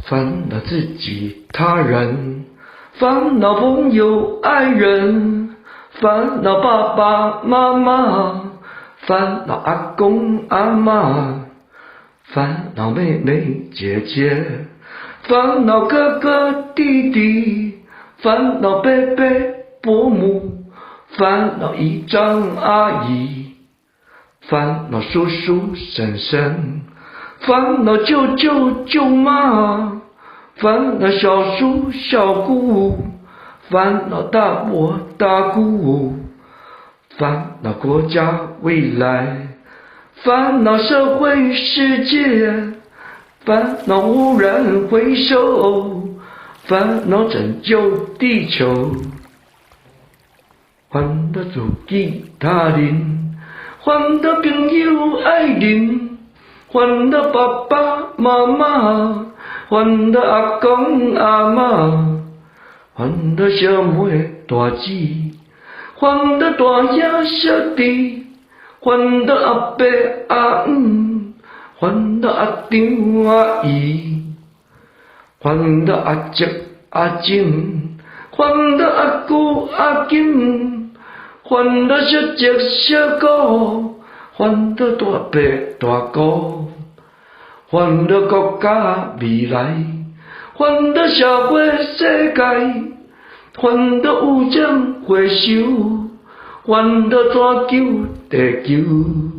烦恼自己他人，烦恼朋友爱人，烦恼爸爸妈妈，烦恼阿公阿嬷，烦恼妹妹姐姐，烦恼哥哥弟弟，烦恼伯伯伯母，烦恼姨丈阿姨，烦恼叔叔婶婶，烦恼舅舅舅妈，烦恼小叔小姑，烦恼大伯大姑，烦恼国家未来，烦恼社会世界，烦恼污染回收，烦恼拯救地球，烦恼自己他人，烦恼朋友爱人，烦恼爸爸妈妈，烦恼阿公阿嬷，烦恼小妹大姊，烦恼大兄小弟，烦恼阿伯阿姆，烦恼阿丈阿姨，烦恼阿叔阿婶，烦恼阿姑阿金，烦恼小姐小姑，烦恼大伯大姑，烦恼国家未来，烦恼社会世界，烦恼污染回收，烦恼拯救地球。